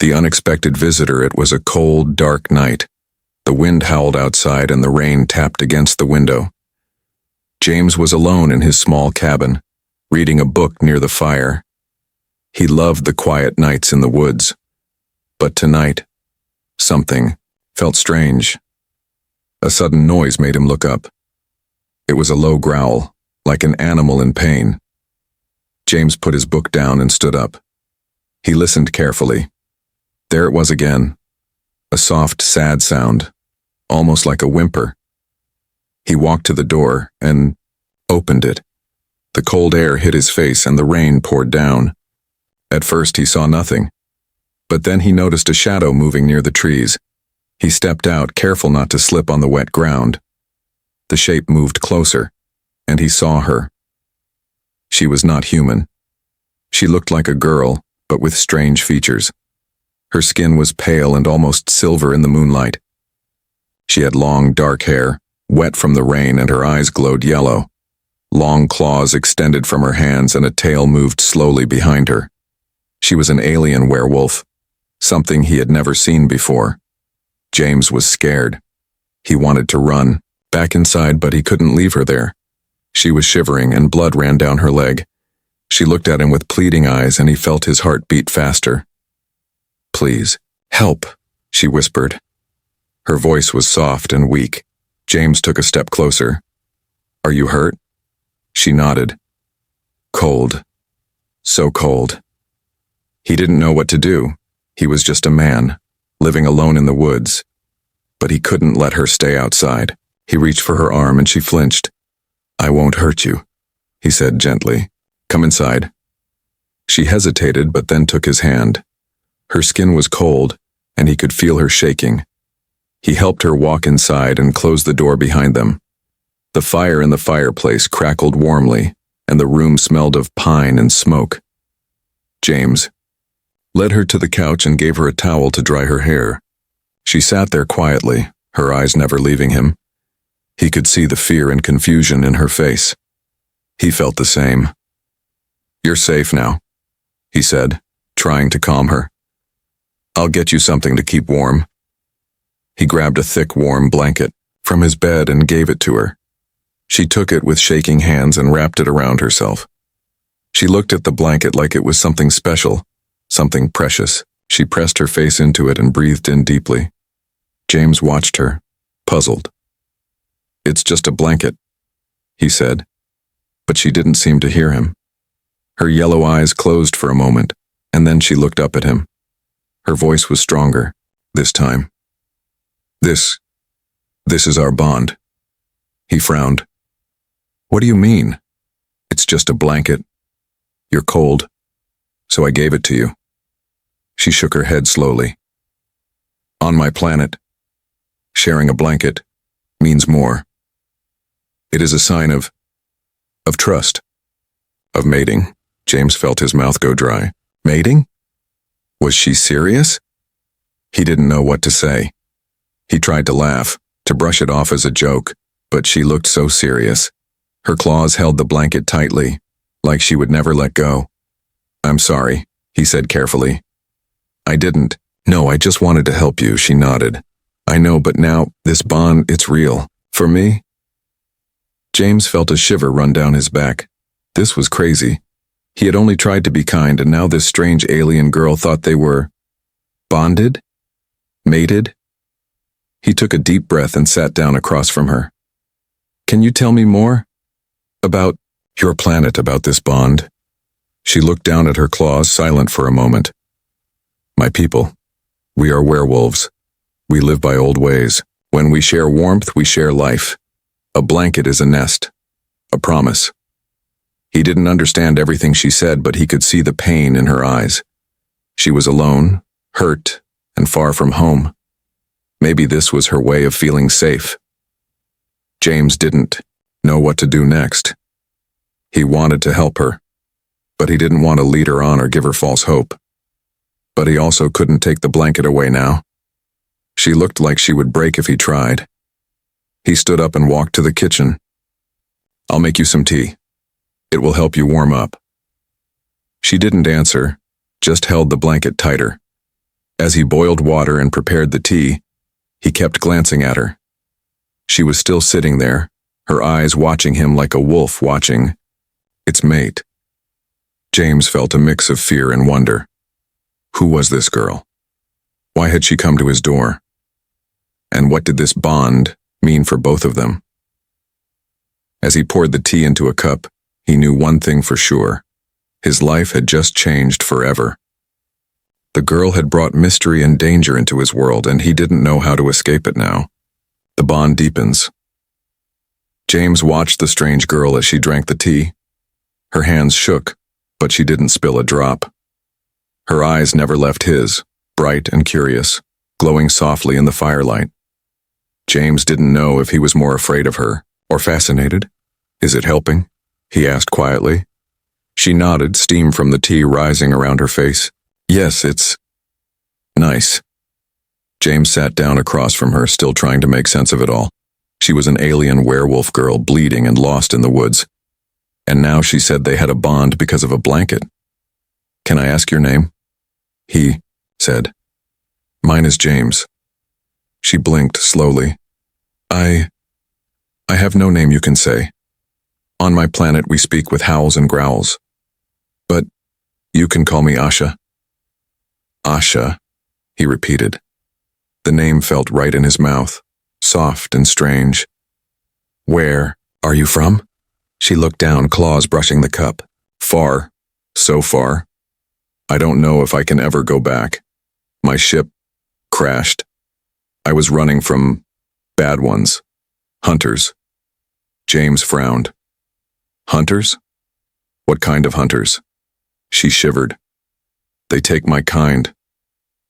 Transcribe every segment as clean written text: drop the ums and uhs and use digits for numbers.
The unexpected visitor. It was a cold, dark night. The wind howled outside and the rain tapped against the window. James was alone in his small cabin, reading a book near the fire. He loved the quiet nights in the woods. But tonight, something felt strange. A sudden noise made him look up. It was a low growl, like an animal in pain. James put his book down and stood up. He listened carefully. There it was again. A soft, sad sound, almost like a whimper. He walked to the door and opened it. The cold air hit his face and the rain poured down. At first he saw nothing, but then he noticed a shadow moving near the trees. He stepped out, careful not to slip on the wet ground. The shape moved closer, and he saw her. She was not human. She looked like a girl, but with strange features. Her skin was pale and almost silver in the moonlight. She had long, dark hair, wet from the rain, and her eyes glowed yellow. Long claws extended from her hands and a tail moved slowly behind her. She was an alien werewolf, something he had never seen before. James was scared. He wanted to run back inside, but he couldn't leave her there. She was shivering and blood ran down her leg. She looked at him with pleading eyes and he felt his heart beat faster. "Please, help," she whispered. Her voice was soft and weak. James took a step closer. "Are you hurt?" She nodded. Cold. So cold. He didn't know what to do. He was just a man, living alone in the woods. But he couldn't let her stay outside. He reached for her arm and she flinched. "I won't hurt you," he said gently. "Come inside." She hesitated but then took his hand. Her skin was cold and he could feel her shaking. He helped her walk inside and closed the door behind them. The fire in the fireplace crackled warmly and the room smelled of pine and smoke. James led her to the couch and gave her a towel to dry her hair. She sat there quietly, her eyes never leaving him. He could see the fear and confusion in her face. He felt the same. "You're safe now," he said, trying to calm her. "I'll get you something to keep warm." He grabbed a thick, warm blanket from his bed and gave it to her. She took it with shaking hands and wrapped it around herself. She looked at the blanket like it was something special, something precious. She pressed her face into it and breathed in deeply. James watched her, puzzled. "It's just a blanket," he said, but she didn't seem to hear him. Her yellow eyes closed for a moment, and then she looked up at him. Her voice was stronger, this time. This is our bond." He frowned. "What do you mean? It's just a blanket. You're cold, so I gave it to you." She shook her head slowly. "On my planet, sharing a blanket means more. It is a sign of trust, of mating." James felt his mouth go dry. Mating? Was she serious? He didn't know what to say. He tried to laugh, to brush it off as a joke, but she looked so serious. Her claws held the blanket tightly, like she would never let go. "I'm sorry," he said carefully. "I didn't. No, I just wanted to help you," she nodded. "I know, but now, this bond, it's real. For me?" James felt a shiver run down his back. This was crazy. He had only tried to be kind, and now this strange alien girl thought they were bonded? Mated? He took a deep breath and sat down across from her. "Can you tell me more? About your planet, about this bond?" She looked down at her claws, silent for a moment. "My people. We are werewolves. We live by old ways. When we share warmth, we share life. A blanket is a nest. A promise." He didn't understand everything she said, but he could see the pain in her eyes. She was alone, hurt, and far from home. Maybe this was her way of feeling safe. James didn't know what to do next. He wanted to help her, but he didn't want to lead her on or give her false hope. But he also couldn't take the blanket away now. She looked like she would break if he tried. He stood up and walked to the kitchen. "I'll make you some tea. It will help you warm up." She didn't answer, just held the blanket tighter. As he boiled water and prepared the tea, he kept glancing at her. She was still sitting there, her eyes watching him like a wolf watching its mate. James felt a mix of fear and wonder. Who was this girl? Why had she come to his door? And what did this bond mean for both of them? As he poured the tea into a cup, he knew one thing for sure. His life had just changed forever. The girl had brought mystery and danger into his world, and he didn't know how to escape it now. The bond deepens. James watched the strange girl as she drank the tea. Her hands shook, but she didn't spill a drop. Her eyes never left his, bright and curious, glowing softly in the firelight. James didn't know if he was more afraid of her or fascinated. Is it helping? He asked quietly. She nodded, steam from the tea rising around her face. Yes, it's nice. James sat down across from her, still trying to make sense of it all. She was an alien werewolf girl, bleeding and lost in the woods. And now she said they had a bond because of a blanket. Can I ask your name? He said. Mine is James. She blinked slowly. I have no name you can say. On my planet we speak with howls and growls. But you can call me Asha. Asha, he repeated. The name felt right in his mouth, soft and strange. Where are you from? She looked down, claws brushing the cup. Far, so far. I don't know if I can ever go back. My ship crashed. I was running from bad ones. Hunters. James frowned. Hunters? What kind of hunters? She shivered. They take my kind.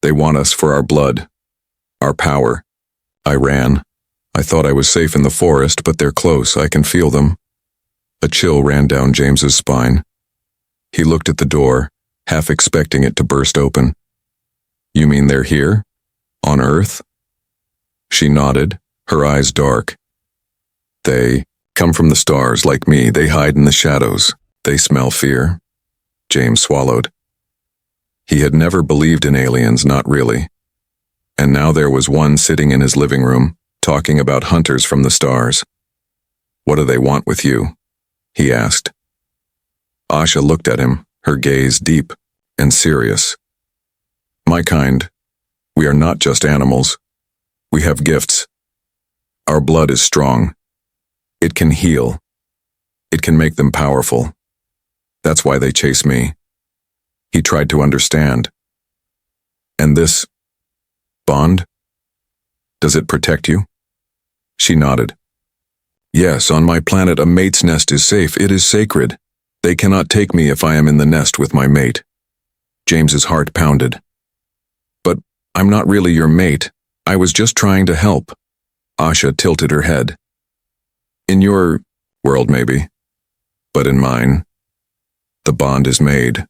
They want us for our blood, our power. I ran. I thought I was safe in the forest, but they're close. I can feel them. A chill ran down James's spine. He looked at the door, half expecting it to burst open. You mean they're here? On Earth? She nodded, her eyes dark. They come from the stars like me. They hide in the shadows. They smell fear. James swallowed. He had never believed in aliens, not really. And now there was one sitting in his living room, talking about hunters from the stars. What do they want with you? He asked. Asha looked at him, her gaze deep and serious. My kind, we are not just animals. We have gifts. Our blood is strong. It can heal. It can make them powerful. That's why they chase me. He tried to understand. And this bond? Does it protect you? She nodded. Yes, on my planet a mate's nest is safe. It is sacred. They cannot take me if I am in the nest with my mate. James's heart pounded. But I'm not really your mate. I was just trying to help. Asha tilted her head. In your world, maybe. But in mine, the bond is made.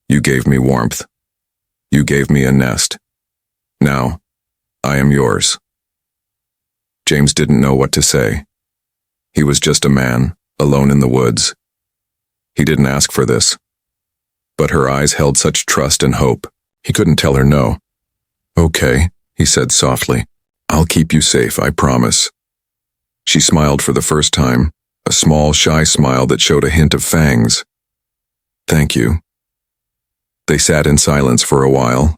You gave me warmth. You gave me a nest. Now, I am yours. James didn't know what to say. He was just a man, alone in the woods. He didn't ask for this. But her eyes held such trust and hope. He couldn't tell her no. Okay, he said softly. I'll keep you safe, I promise. She smiled for the first time, a small, shy smile that showed a hint of fangs. Thank you. They sat in silence for a while.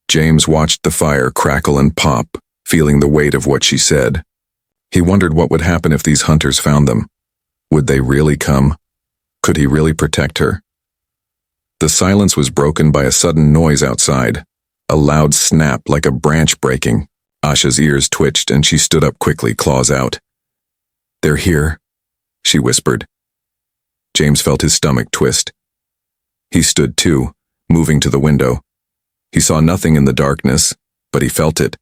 James watched the fire crackle and pop, feeling the weight of what she said. He wondered what would happen if these hunters found them. Would they really come? Could he really protect her? The silence was broken by a sudden noise outside, a loud snap like a branch breaking. Asha's ears twitched and she stood up quickly, claws out. They're here, she whispered. James felt his stomach twist. He stood too, moving to the window. He saw nothing in the darkness, but he felt it.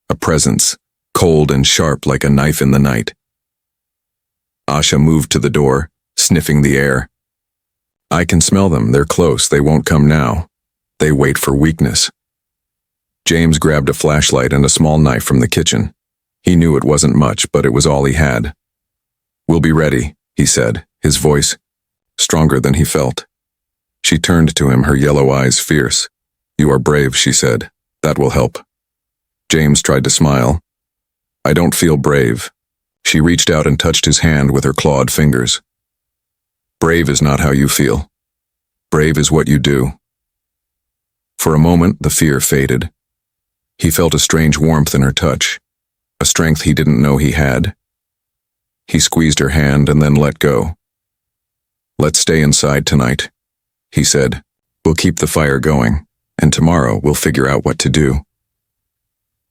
A presence, cold and sharp like a knife in the night. Asha moved to the door, sniffing the air. I can smell them. They're close. They won't come now. They wait for weakness. James grabbed a flashlight and a small knife from the kitchen. He knew it wasn't much, but it was all he had. We'll be ready, he said, his voice stronger than he felt. She turned to him, her yellow eyes fierce. You are brave, she said. That will help. James tried to smile. I don't feel brave. She reached out and touched his hand with her clawed fingers. Brave is not how you feel. Brave is what you do. For a moment, the fear faded. He felt a strange warmth in her touch, a strength he didn't know he had. He squeezed her hand and then let go. Let's stay inside tonight, he said. We'll keep the fire going, and tomorrow we'll figure out what to do.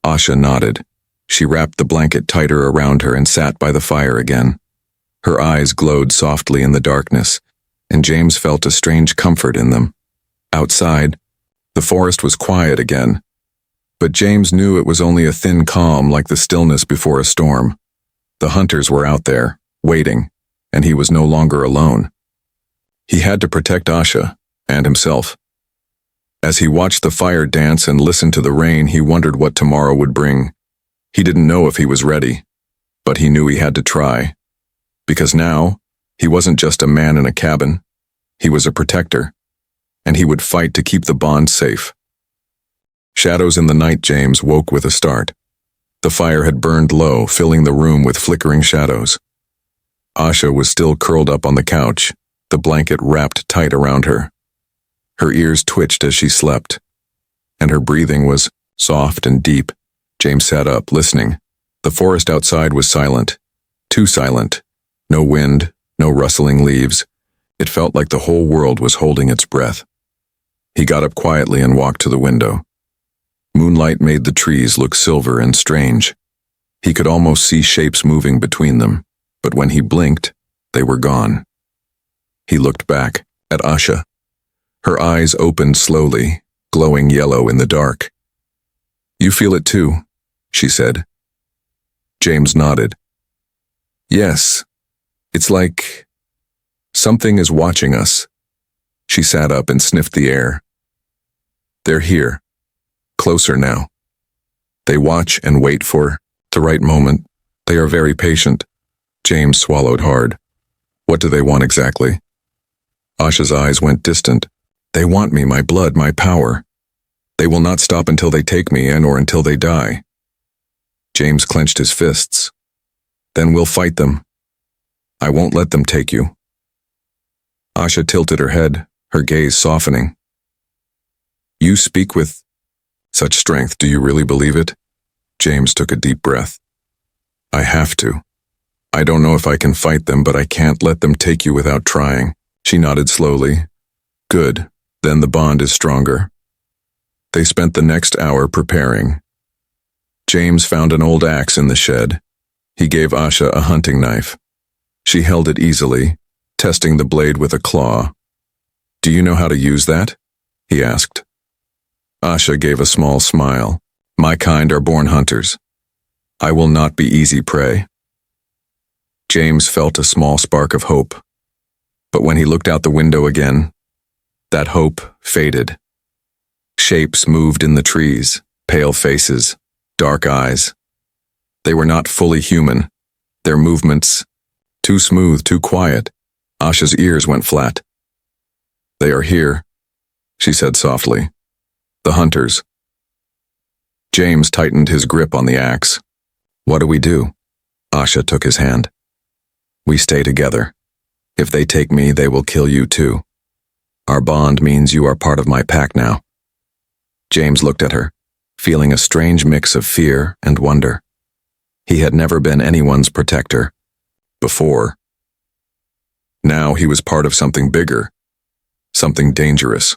Asha nodded. She wrapped the blanket tighter around her and sat by the fire again. Her eyes glowed softly in the darkness, and James felt a strange comfort in them. Outside, the forest was quiet again, but James knew it was only a thin calm like the stillness before a storm. The hunters were out there, waiting, and he was no longer alone. He had to protect Asha and himself. As he watched the fire dance and listened to the rain, he wondered what tomorrow would bring. He didn't know if he was ready, but he knew he had to try. Because now, he wasn't just a man in a cabin. He was a protector, and he would fight to keep the bond safe. Shadows in the night. James woke with a start. The fire had burned low, filling the room with flickering shadows. Asha was still curled up on the couch, the blanket wrapped tight around her. Her ears twitched as she slept, and her breathing was soft and deep. James sat up, listening. The forest outside was silent, too silent. No wind, no rustling leaves. It felt like the whole world was holding its breath. He got up quietly and walked to the window. Moonlight made the trees look silver and strange. He could almost see shapes moving between them, but when he blinked, they were gone. He looked back at Asha. Her eyes opened slowly, glowing yellow in the dark. You feel it too, she said. James nodded. Yes, it's like something is watching us. She sat up and sniffed the air. They're here, closer now. They watch and wait for the right moment. They are very patient. James swallowed hard. What do they want exactly? Asha's eyes went distant. They want me, my blood, my power. They will not stop until they take me or until they die. James clenched his fists. Then we'll fight them. I won't let them take you. Asha tilted her head, her gaze softening. You speak with such strength. Do you really believe it? James took a deep breath. I have to. I don't know if I can fight them, but I can't let them take you without trying. She nodded slowly. Good. Then the bond is stronger. They spent the next hour preparing. James found an old axe in the shed. He gave Asha a hunting knife. She held it easily, testing the blade with a claw. Do you know how to use that? He asked. Asha gave a small smile. My kind are born hunters. I will not be easy prey. James felt a small spark of hope. But when he looked out the window again, that hope faded. Shapes moved in the trees, pale faces, dark eyes. They were not fully human. Their movements, too smooth, too quiet. Asha's ears went flat. They are here, she said softly. The hunters. James tightened his grip on the axe. What do we do? Asha took his hand. We stay together. If they take me, they will kill you too. Our bond means you are part of my pack now. James looked at her, feeling a strange mix of fear and wonder. He had never been anyone's protector before. Now he was part of something bigger, something dangerous.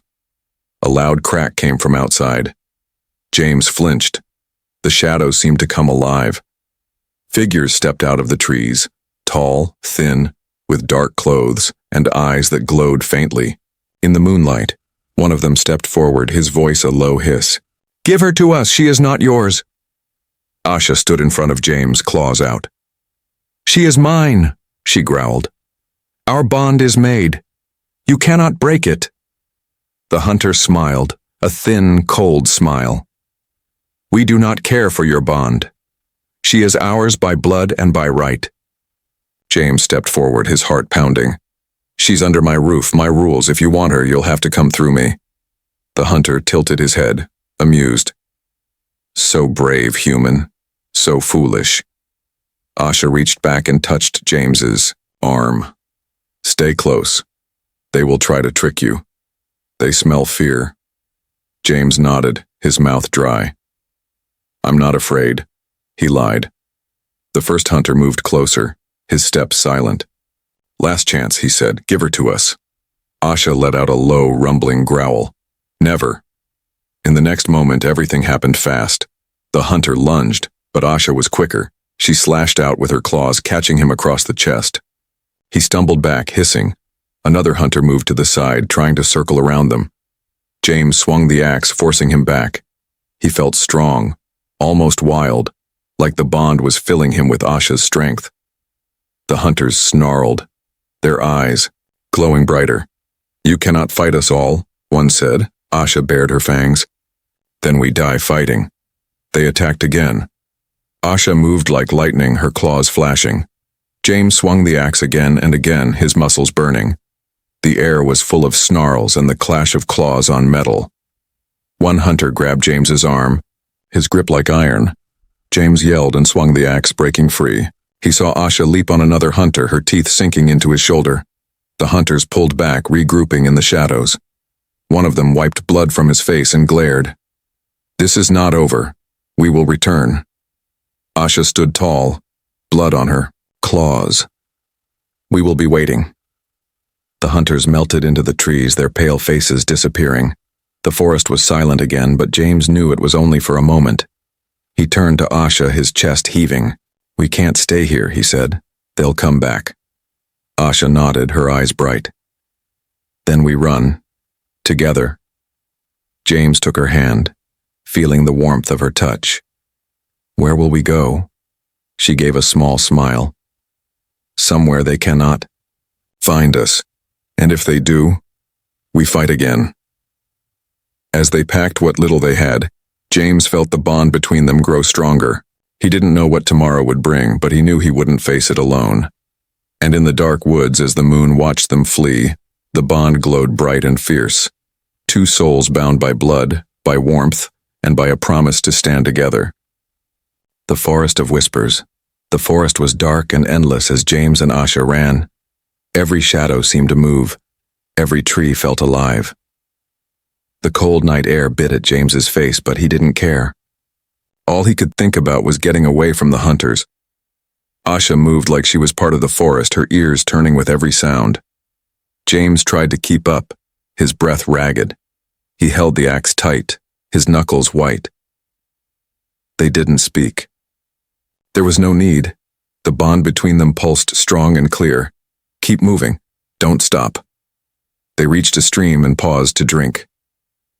A loud crack came from outside. James flinched. The shadows seemed to come alive. Figures stepped out of the trees, tall, thin, with dark clothes and eyes that glowed faintly. In the moonlight, one of them stepped forward, his voice a low hiss. Give her to us, she is not yours. Asha stood in front of James, claws out. She is mine, she growled. Our bond is made. You cannot break it. The hunter smiled, a thin, cold smile. We do not care for your bond. She is ours by blood and by right. James stepped forward, his heart pounding. She's under my roof, my rules. If you want her, you'll have to come through me. The hunter tilted his head, amused. So brave, human. So foolish. Asha reached back and touched James's arm. Stay close. They will try to trick you. They smell fear. James nodded, his mouth dry. I'm not afraid. He lied. The first hunter moved closer, his step silent. Last chance, he said. Give her to us. Asha let out a low, rumbling growl. Never. In the next moment, everything happened fast. The hunter lunged, but Asha was quicker. She slashed out with her claws, catching him across the chest. He stumbled back, hissing. Another hunter moved to the side, trying to circle around them. James swung the axe, forcing him back. He felt strong, almost wild, like the bond was filling him with Asha's strength. The hunters snarled, their eyes glowing brighter. You cannot fight us all, one said. Asha bared her fangs. Then we die fighting. They attacked again. Asha moved like lightning, her claws flashing. James swung the axe again and again, his muscles burning. The air was full of snarls and the clash of claws on metal. One hunter grabbed James's arm, his grip like iron. James yelled and swung the axe, breaking free. He saw Asha leap on another hunter, her teeth sinking into his shoulder. The hunters pulled back, regrouping in the shadows. One of them wiped blood from his face and glared. This is not over. We will return. Asha stood tall, blood on her, claws. We will be waiting. The hunters melted into the trees, their pale faces disappearing. The forest was silent again, but James knew it was only for a moment. He turned to Asha, his chest heaving. We can't stay here, he said. They'll come back. Asha nodded, her eyes bright. Then we run. Together. James took her hand, feeling the warmth of her touch. Where will we go? She gave a small smile. Somewhere they cannot find us, and if they do, we fight again. As they packed what little they had, James felt the bond between them grow stronger. He didn't know what tomorrow would bring, but he knew he wouldn't face it alone. And in the dark woods, as the moon watched them flee, the bond glowed bright and fierce. Two souls bound by blood, by warmth, and by a promise to stand together. The forest of whispers. The forest was dark and endless as James and Asha ran. Every shadow seemed to move. Every tree felt alive. The cold night air bit at James's face, but he didn't care. All he could think about was getting away from the hunters. Asha moved like she was part of the forest, her ears turning with every sound. James tried to keep up, his breath ragged. He held the axe tight, his knuckles white. They didn't speak. There was no need. The bond between them pulsed strong and clear. Keep moving. Don't stop. They reached a stream and paused to drink.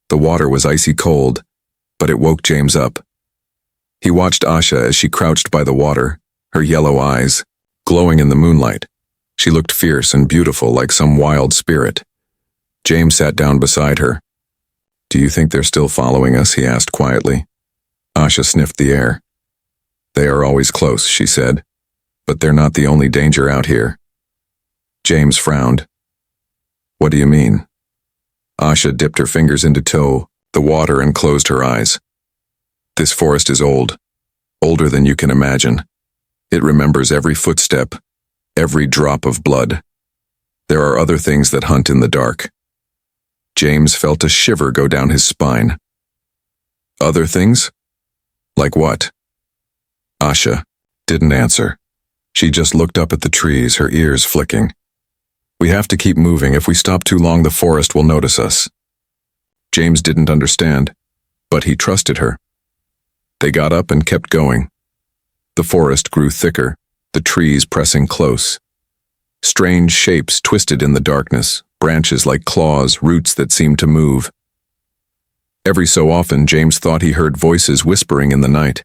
The water was icy cold, but it woke James up. He watched Asha as she crouched by the water, her yellow eyes glowing in the moonlight. She looked fierce and beautiful, like some wild spirit. James sat down beside her. Do you think they're still following us? He asked quietly. Asha sniffed the air. They are always close, she said, but they're not the only danger out here. James frowned. What do you mean? Asha dipped her fingers into the water and closed her eyes. This forest is old, older than you can imagine. It remembers every footstep, every drop of blood. There are other things that hunt in the dark. James felt a shiver go down his spine. Other things? Like what? Asha didn't answer. She just looked up at the trees, her ears flicking. We have to keep moving. If we stop too long, the forest will notice us. James didn't understand, but he trusted her. They got up and kept going. The forest grew thicker, the trees pressing close. Strange shapes twisted in the darkness, branches like claws, roots that seemed to move. Every so often, James thought he heard voices whispering in the night.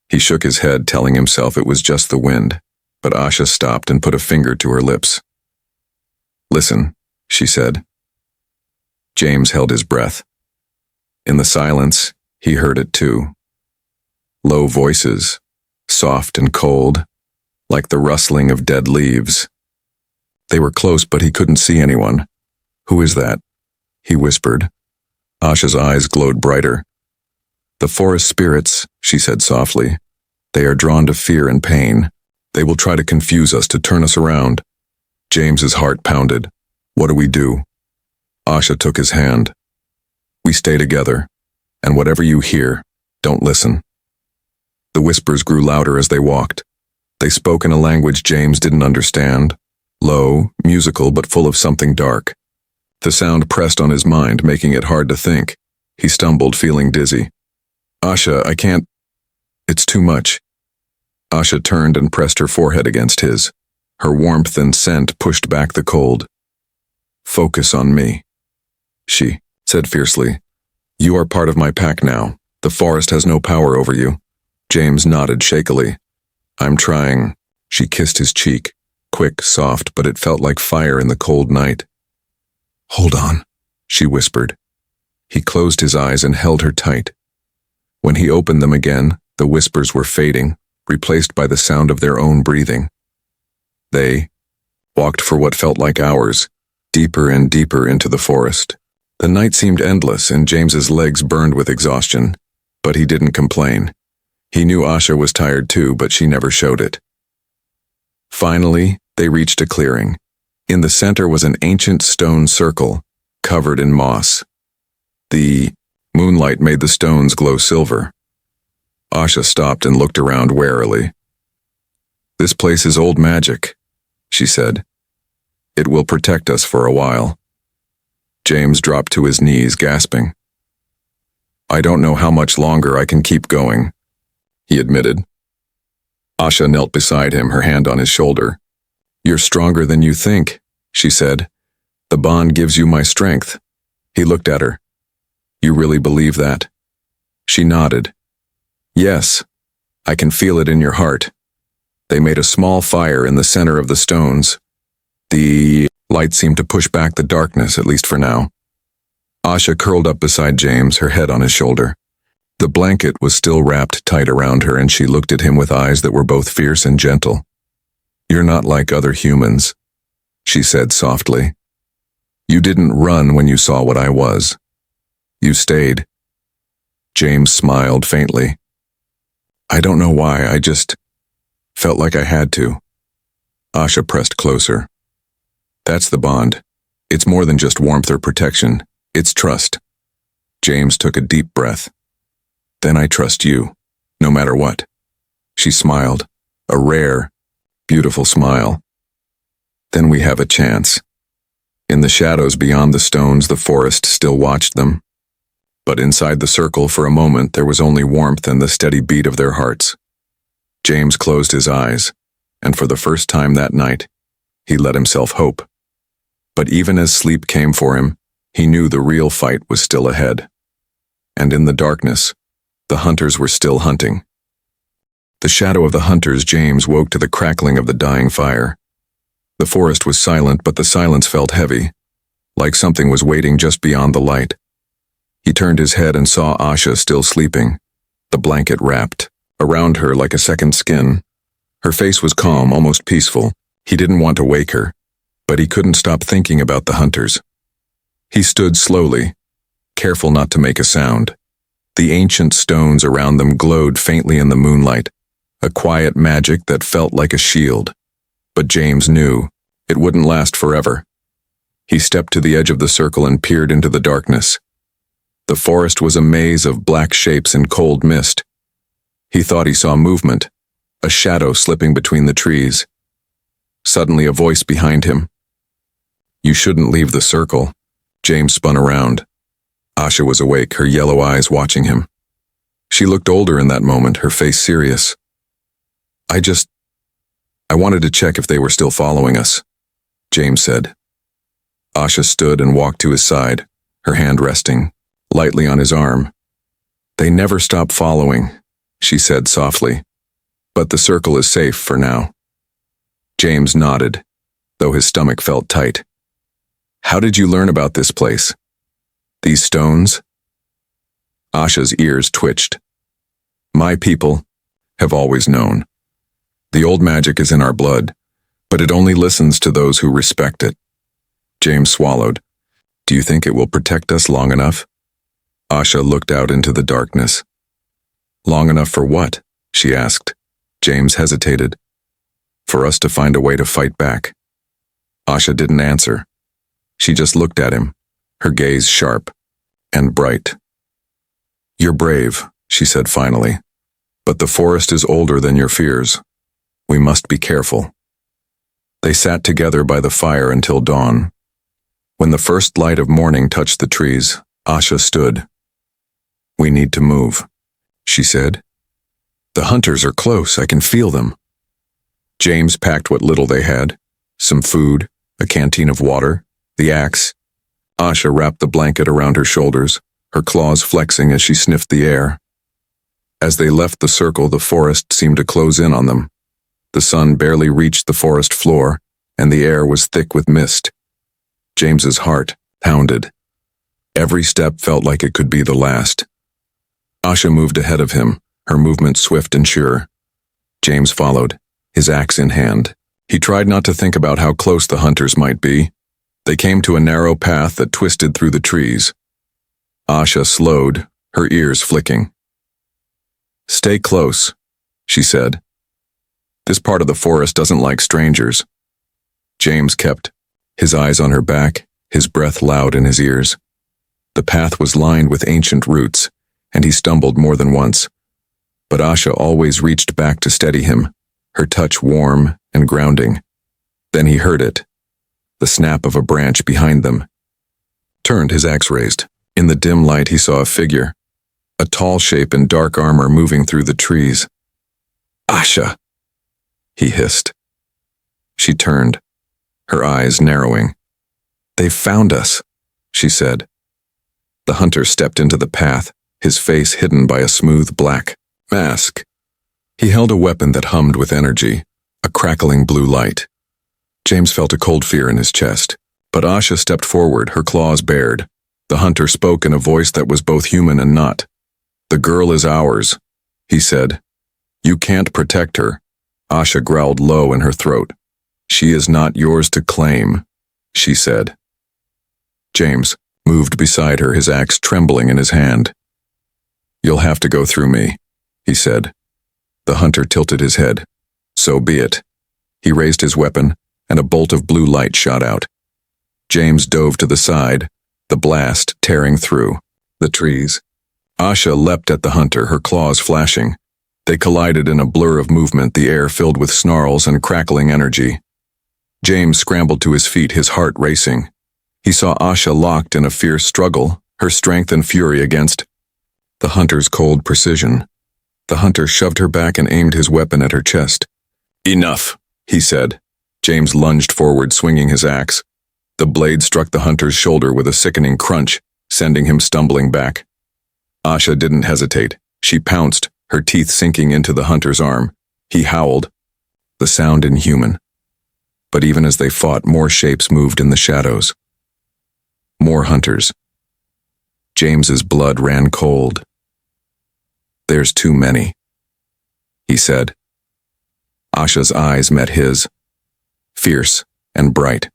He shook his head, telling himself it was just the wind, but Asha stopped and put a finger to her lips. Listen, she said. James held his breath. In the silence, he heard it too. Low voices, soft and cold, like the rustling of dead leaves. They were close, but he couldn't see anyone. Who is that? He whispered. Asha's eyes glowed brighter. The forest spirits, she said softly. They are drawn to fear and pain. They will try to confuse us to turn us around. James's heart pounded. What do we do? Asha took his hand. We stay together, and whatever you hear, don't listen. The whispers grew louder as they walked. They spoke in a language James didn't understand, low, musical, but full of something dark. The sound pressed on his mind, making it hard to think. He stumbled, feeling dizzy. Asha, I can't. It's too much. Asha turned and pressed her forehead against his. Her warmth and scent pushed back the cold. Focus on me, she said fiercely. You are part of my pack now. The forest has no power over you. James nodded shakily. I'm trying. She kissed his cheek, quick, soft, but it felt like fire in the cold night. Hold on, she whispered. He closed his eyes and held her tight. When he opened them again, the whispers were fading, replaced by the sound of their own breathing. They walked for what felt like hours, deeper and deeper into the forest. The night seemed endless and James's legs burned with exhaustion, but he didn't complain. He knew Asha was tired too, but she never showed it. Finally, they reached a clearing. In the center was an ancient stone circle, covered in moss. The moonlight made the stones glow silver. Asha stopped and looked around warily. This place is old magic, she said. It will protect us for a while. James dropped to his knees, gasping. I don't know how much longer I can keep going, he admitted. Asha knelt beside him, her hand on his shoulder. You're stronger than you think, she said. The bond gives you my strength. He looked at her. You really believe that? She nodded. Yes, I can feel it in your heart. They made a small fire in the center of the stones. The light seemed to push back the darkness, at least for now. Asha curled up beside James, her head on his shoulder. The blanket was still wrapped tight around her, and she looked at him with eyes that were both fierce and gentle. You're not like other humans, she said softly. You didn't run when you saw what I was. You stayed. James smiled faintly. I don't know why, I just felt like I had to. Asha pressed closer. That's the bond. It's more than just warmth or protection. It's trust. James took a deep breath. Then I trust you, no matter what. She smiled, a rare, beautiful smile. Then we have a chance. In the shadows beyond the stones, the forest still watched them. But inside the circle, for a moment, there was only warmth and the steady beat of their hearts. James closed his eyes, and for the first time that night, he let himself hope. But even as sleep came for him, he knew the real fight was still ahead. And in the darkness, the hunters were still hunting. The shadow of the hunters, James woke to the crackling of the dying fire. The forest was silent, but the silence felt heavy, like something was waiting just beyond the light. He turned his head and saw Asha still sleeping, the blanket wrapped around her like a second skin. Her face was calm, almost peaceful. He didn't want to wake her, but he couldn't stop thinking about the hunters. He stood slowly, careful not to make a sound. The ancient stones around them glowed faintly in the moonlight, a quiet magic that felt like a shield. But James knew it wouldn't last forever. He stepped to the edge of the circle and peered into the darkness. The forest was a maze of black shapes and cold mist. He thought he saw movement, a shadow slipping between the trees. Suddenly, a voice behind him. You shouldn't leave the circle. James spun around. Asha was awake, her yellow eyes watching him. She looked older in that moment, her face serious. I wanted to check if they were still following us, James said. Asha stood and walked to his side, her hand resting lightly on his arm. They never stop following, she said softly, but the circle is safe for now. James nodded, though his stomach felt tight. How did you learn about this place? These stones? Asha's ears twitched. My people have always known. The old magic is in our blood, but it only listens to those who respect it. James swallowed. Do you think it will protect us long enough? Asha looked out into the darkness. Long enough for what? She asked. James hesitated. For us to find a way to fight back. Asha didn't answer. She just looked at him, her gaze sharp and bright. You're brave, she said finally, but the forest is older than your fears. We must be careful. They sat together by the fire until dawn. When the first light of morning touched the trees, Asha stood. We need to move, she said. The hunters are close, I can feel them. James packed what little they had, some food, a canteen of water, the axe. Asha wrapped the blanket around her shoulders, her claws flexing as she sniffed the air. As they left the circle, the forest seemed to close in on them. The sun barely reached the forest floor, and the air was thick with mist. James's heart pounded. Every step felt like it could be the last. Asha moved ahead of him, her movement swift and sure. James followed, his axe in hand. He tried not to think about how close the hunters might be. They came to a narrow path that twisted through the trees. Asha slowed, her ears flicking. Stay close, she said. This part of the forest doesn't like strangers. James kept, his eyes on her back, his breath loud in his ears. The path was lined with ancient roots, and he stumbled more than once. But Asha always reached back to steady him, her touch warm and grounding. Then he heard it, the snap of a branch behind them. Turned, his axe raised. In the dim light he saw a figure, a tall shape in dark armor moving through the trees. Asha, he hissed. She turned, her eyes narrowing. They've found us, she said. The hunter stepped into the path, his face hidden by a smooth black mask. He held a weapon that hummed with energy, a crackling blue light. James felt a cold fear in his chest, but Asha stepped forward, her claws bared. The hunter spoke in a voice that was both human and not. The girl is ours, he said. You can't protect her. Asha growled low in her throat. She is not yours to claim, she said. James moved beside her, his axe trembling in his hand. You'll have to go through me, he said. The hunter tilted his head. So be it. He raised his weapon, and a bolt of blue light shot out. James dove to the side, the blast tearing through the trees. Asha leapt at the hunter, her claws flashing. They collided in a blur of movement, the air filled with snarls and crackling energy. James scrambled to his feet, his heart racing. He saw Asha locked in a fierce struggle, her strength and fury against the hunter's cold precision. The hunter shoved her back and aimed his weapon at her chest. Enough, he said. James lunged forward, swinging his axe. The blade struck the hunter's shoulder with a sickening crunch, sending him stumbling back. Asha didn't hesitate. She pounced, her teeth sinking into the hunter's arm. He howled, the sound inhuman. But even as they fought, more shapes moved in the shadows. More hunters. James's blood ran cold. There's too many, he said. Asha's eyes met his, fierce and bright.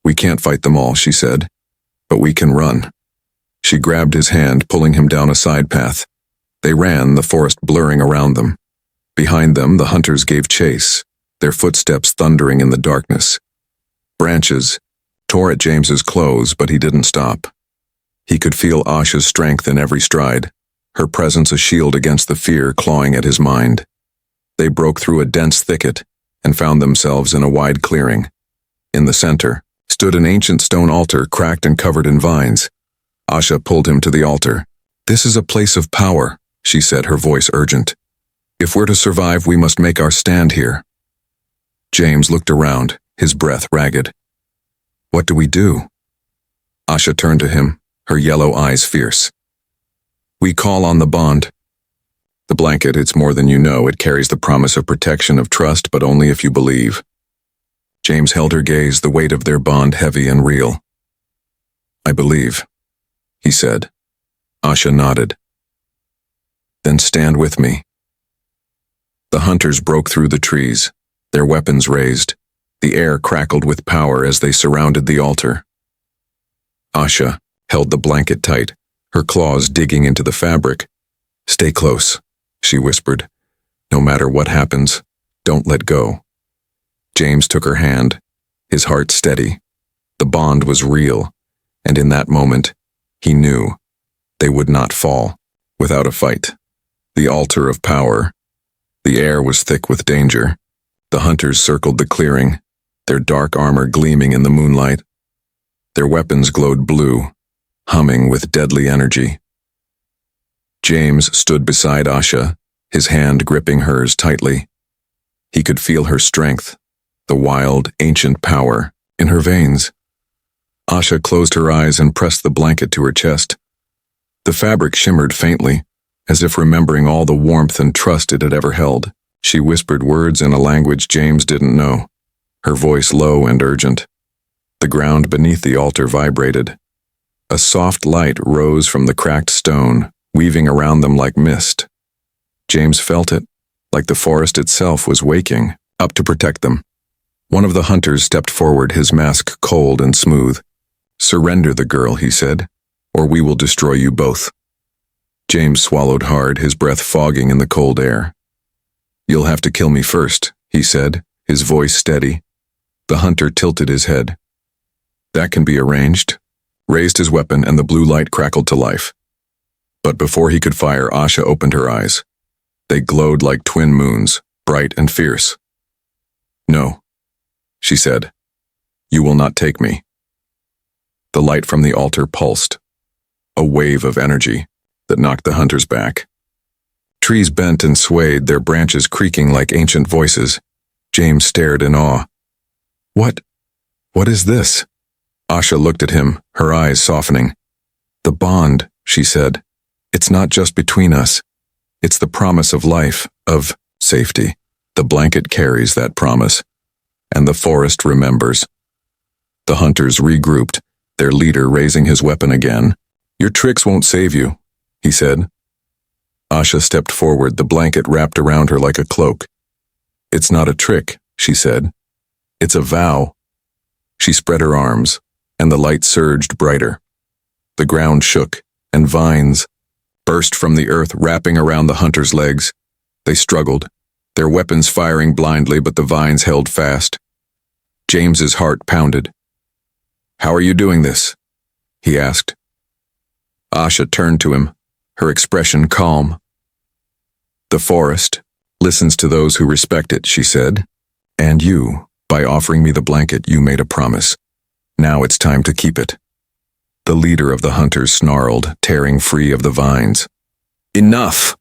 We can't fight them all, she said, but we can run. She grabbed his hand, pulling him down a side path. They ran, the forest blurring around them. Behind them, the hunters gave chase, their footsteps thundering in the darkness. Branches tore at James's clothes, but he didn't stop. He could feel Asha's strength in every stride, her presence a shield against the fear clawing at his mind. They broke through a dense thicket and found themselves in a wide clearing. In the center stood an ancient stone altar, cracked and covered in vines. Asha pulled him to the altar. This is a place of power, she said, her voice urgent. If we're to survive, we must make our stand here. James looked around, his breath ragged. What do we do? Asha turned to him, her yellow eyes fierce. We call on the bond. The blanket, it's more than you know. It carries the promise of protection, of trust, but only if you believe. James held her gaze, the weight of their bond heavy and real. I believe, he said. Asha nodded. Then stand with me. The hunters broke through the trees, their weapons raised. The air crackled with power as they surrounded the altar. Asha held the blanket tight, her claws digging into the fabric. "Stay close," she whispered. "No matter what happens, don't let go." James took her hand, his heart steady. The bond was real, and in that moment, he knew they would not fall without a fight. The altar of power. The air was thick with danger. The hunters circled the clearing, their dark armor gleaming in the moonlight. Their weapons glowed blue, humming with deadly energy. James stood beside Asha, his hand gripping hers tightly. He could feel her strength, the wild, ancient power in her veins. Asha closed her eyes and pressed the blanket to her chest. The fabric shimmered faintly, as if remembering all the warmth and trust it had ever held. She whispered words in a language James didn't know, her voice low and urgent. The ground beneath the altar vibrated. A soft light rose from the cracked stone, weaving around them like mist. James felt it, like the forest itself was waking up to protect them. One of the hunters stepped forward, his mask cold and smooth. "Surrender the girl," he said, "or we will destroy you both." James swallowed hard, his breath fogging in the cold air. "You'll have to kill me first," he said, his voice steady. The hunter tilted his head. "That can be arranged," raised his weapon, and the blue light crackled to life. But before he could fire, Asha opened her eyes. They glowed like twin moons, bright and fierce. "No," she said. "You will not take me." The light from the altar pulsed, a wave of energy that knocked the hunters back. Trees bent and swayed, their branches creaking like ancient voices. James stared in awe. What is this?" Asha looked at him, her eyes softening. "The bond," she said. "It's not just between us. It's the promise of life, of safety. The blanket carries that promise, and the forest remembers." The hunters regrouped, their leader raising his weapon again. "Your tricks won't save you," he said. Asha stepped forward, the blanket wrapped around her like a cloak. "It's not a trick," she said. "It's a vow." She spread her arms, and the light surged brighter. The ground shook, and vines burst from the earth, wrapping around the hunters' legs. They struggled, their weapons firing blindly, but the vines held fast. James's heart pounded. "How are you doing this?" he asked. Asha turned to him, her expression calm. "The forest listens to those who respect it," she said. "And you, by offering me the blanket, you made a promise. Now it's time to keep it." The leader of the hunters snarled, tearing free of the vines. "Enough!"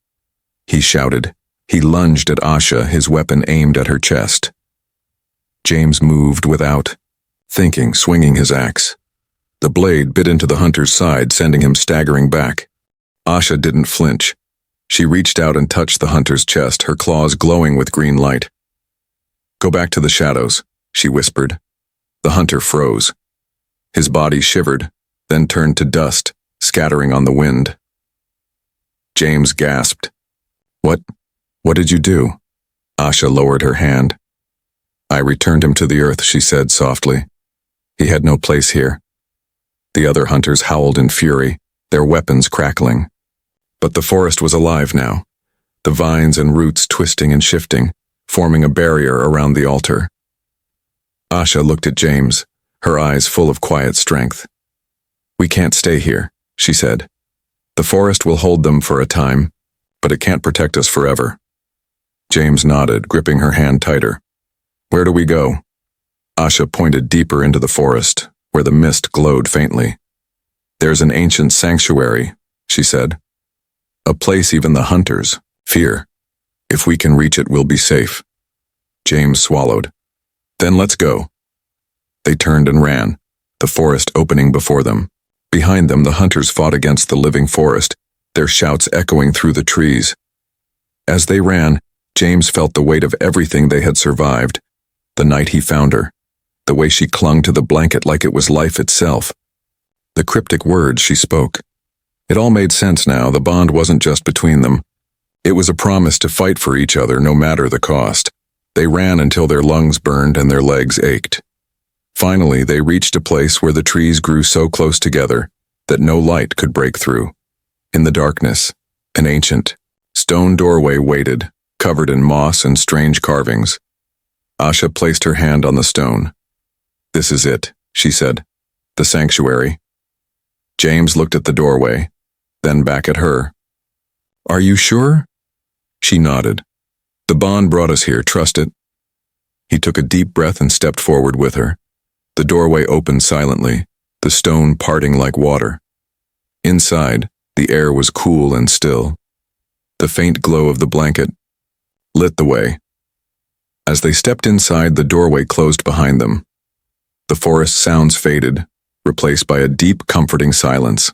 he shouted. He lunged at Asha, his weapon aimed at her chest. James moved without thinking, swinging his axe. The blade bit into the hunter's side, sending him staggering back. Asha didn't flinch. She reached out and touched the hunter's chest, her claws glowing with green light. "Go back to the shadows," she whispered. The hunter froze. His body shivered, then turned to dust, scattering on the wind. James gasped. What did you do?" Asha lowered her hand. "I returned him to the earth," she said softly. "He had no place here." The other hunters howled in fury, their weapons crackling. But the forest was alive now, the vines and roots twisting and shifting, forming a barrier around the altar. Asha looked at James, her eyes full of quiet strength. "We can't stay here," she said. "The forest will hold them for a time, but it can't protect us forever." James nodded, gripping her hand tighter. "Where do we go?" Asha pointed deeper into the forest, where the mist glowed faintly. "There's an ancient sanctuary," she said. "A place even the hunters fear. If we can reach it, we'll be safe." James swallowed. "Then let's go." They turned and ran, the forest opening before them. Behind them, the hunters fought against the living forest, their shouts echoing through the trees. As they ran, James felt the weight of everything they had survived. The night he found her, the way she clung to the blanket like it was life itself, the cryptic words she spoke. It all made sense now. The bond wasn't just between them. It was a promise to fight for each other no matter the cost. They ran until their lungs burned and their legs ached. Finally, they reached a place where the trees grew so close together that no light could break through. In the darkness, an ancient, stone doorway waited, covered in moss and strange carvings. Asha placed her hand on the stone. "This is it," she said. "The sanctuary." James looked at the doorway, then back at her. "Are you sure?" She nodded. "The bond brought us here, trust it." He took a deep breath and stepped forward with her. The doorway opened silently, the stone parting like water. Inside, the air was cool and still. The faint glow of the blanket lit the way. As they stepped inside, the doorway closed behind them. The forest sounds faded, replaced by a deep, comforting silence.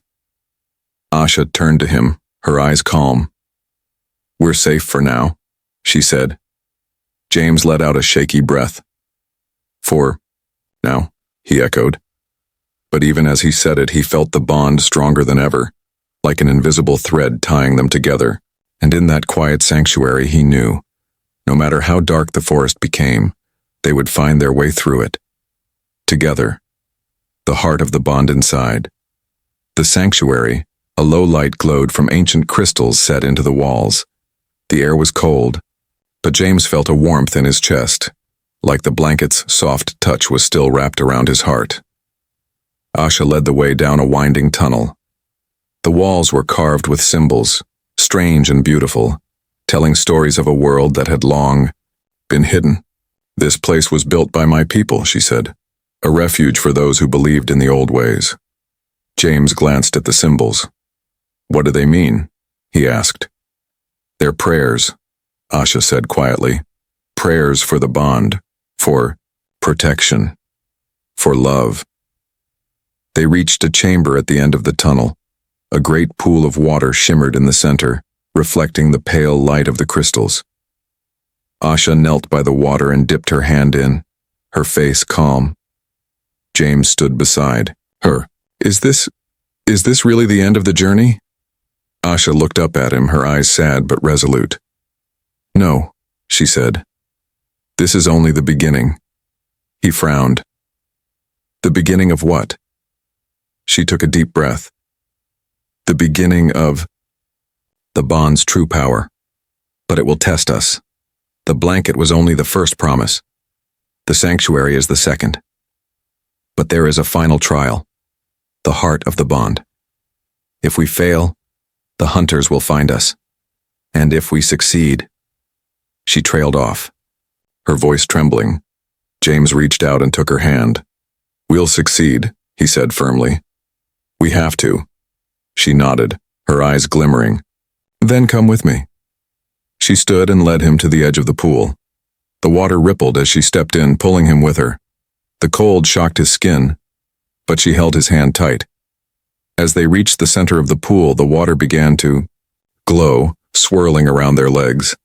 Asha turned to him, her eyes calm. "We're safe for now," she said. James let out a shaky breath. "For now," he echoed. But even as he said it, he felt the bond stronger than ever, like an invisible thread tying them together. And in that quiet sanctuary, he knew, no matter how dark the forest became, they would find their way through it. Together, the heart of the bond inside. The sanctuary, a low light glowed from ancient crystals set into the walls. The air was cold, but James felt a warmth in his chest, like the blanket's soft touch was still wrapped around his heart. Asha led the way down a winding tunnel. The walls were carved with symbols, strange and beautiful, telling stories of a world that had long been hidden. "This place was built by my people," she said, "a refuge for those who believed in the old ways." James glanced at the symbols. "What do they mean?" he asked. "They're prayers," Asha said quietly. "Prayers for the bond, for protection, for love." They reached a chamber at the end of the tunnel. A great pool of water shimmered in the center, reflecting the pale light of the crystals. Asha knelt by the water and dipped her hand in, her face calm. James stood beside her. Is this really the end of the journey?" Asha looked up at him, her eyes sad but resolute. "No," she said. "This is only the beginning." He frowned. "The beginning of what?" She took a deep breath. "The beginning of the bond's true power. But it will test us. The blanket was only the first promise. The sanctuary is the second. But there is a final trial, the heart of the bond. If we fail, the hunters will find us. And if we succeed..." She trailed off, her voice trembling. James reached out and took her hand. "We'll succeed," he said firmly. "We have to." She nodded, her eyes glimmering. "Then come with me." She stood and led him to the edge of the pool. The water rippled as she stepped in, pulling him with her. The cold shocked his skin, but she held his hand tight. As they reached the center of the pool, the water began to glow, swirling around their legs.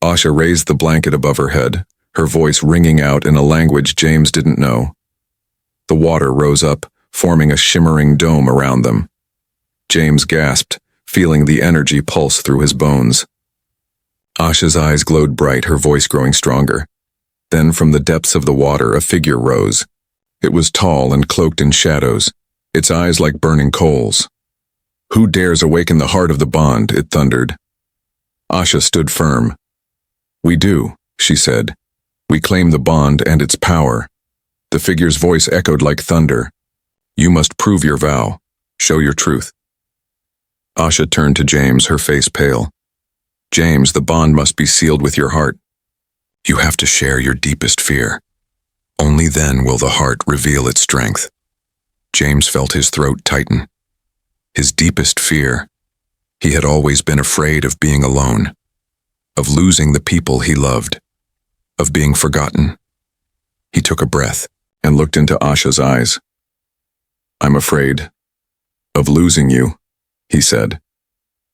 Asha raised the blanket above her head, her voice ringing out in a language James didn't know. The water rose up, forming a shimmering dome around them. James gasped, feeling the energy pulse through his bones. Asha's eyes glowed bright, her voice growing stronger. Then from the depths of the water, a figure rose. It was tall and cloaked in shadows, its eyes like burning coals. "Who dares awaken the heart of the bond?" it thundered. Asha stood firm. "We do," she said. "We claim the bond and its power." The figure's voice echoed like thunder. "You must prove your vow. Show your truth." Asha turned to James, her face pale. "James, the bond must be sealed with your heart. You have to share your deepest fear. Only then will the heart reveal its strength." James felt his throat tighten. His deepest fear. He had always been afraid of being alone, of losing the people he loved, of being forgotten. He took a breath and looked into Asha's eyes. "I'm afraid of losing you," he said,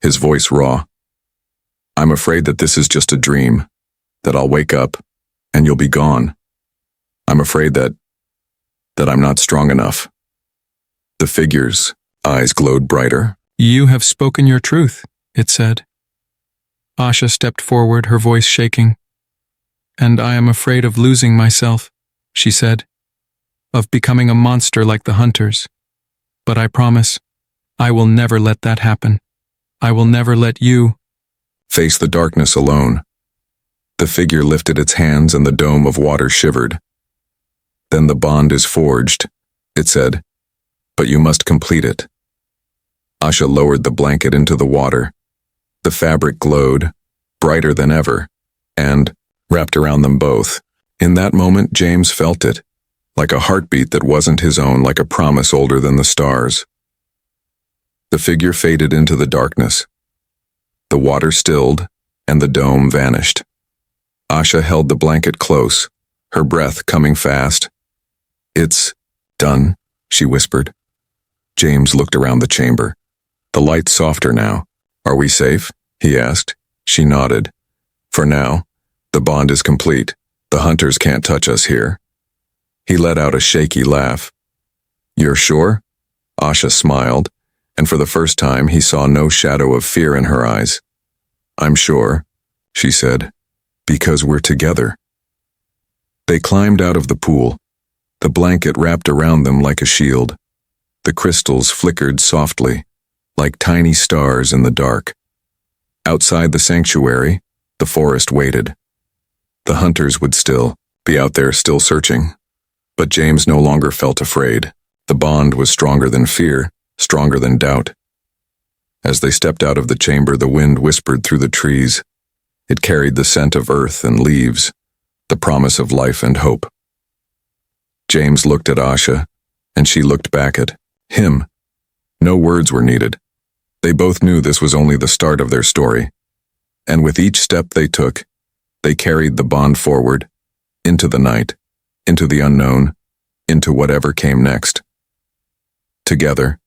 his voice raw. "I'm afraid that this is just a dream, that I'll wake up and you'll be gone. I'm afraid that I'm not strong enough." The figure's eyes glowed brighter. "You have spoken your truth," it said. Asha stepped forward, her voice shaking. "And I am afraid of losing myself," she said, "of becoming a monster like the hunters. But I promise, I will never let that happen. I will never let you. Face the darkness alone. The figure lifted its hands and the dome of water shivered. Then the bond is forged, it said, but you must complete it. Asha lowered the blanket into the water. The fabric glowed, brighter than ever, and, wrapped around them both. In that moment, James felt it, like a heartbeat that wasn't his own, like a promise older than the stars. The figure faded into the darkness. The water stilled, and the dome vanished. Asha held the blanket close, her breath coming fast. It's done, she whispered. James looked around the chamber. The light's softer now. Are we safe? He asked. She nodded. For now, the bond is complete. The hunters can't touch us here. He let out a shaky laugh. You're sure? Asha smiled, and for the first time he saw no shadow of fear in her eyes. I'm sure, she said, because we're together. They climbed out of the pool. The blanket wrapped around them like a shield. The crystals flickered softly, like tiny stars in the dark. Outside the sanctuary, the forest waited. The hunters would still be out there, still searching. But James no longer felt afraid. The bond was stronger than fear, stronger than doubt. As they stepped out of the chamber, the wind whispered through the trees. It carried the scent of earth and leaves, the promise of life and hope. James looked at Asha, and she looked back at him. No words were needed. They both knew this was only the start of their story. And with each step they took, they carried the bond forward, into the night, into the unknown, into whatever came next. Together,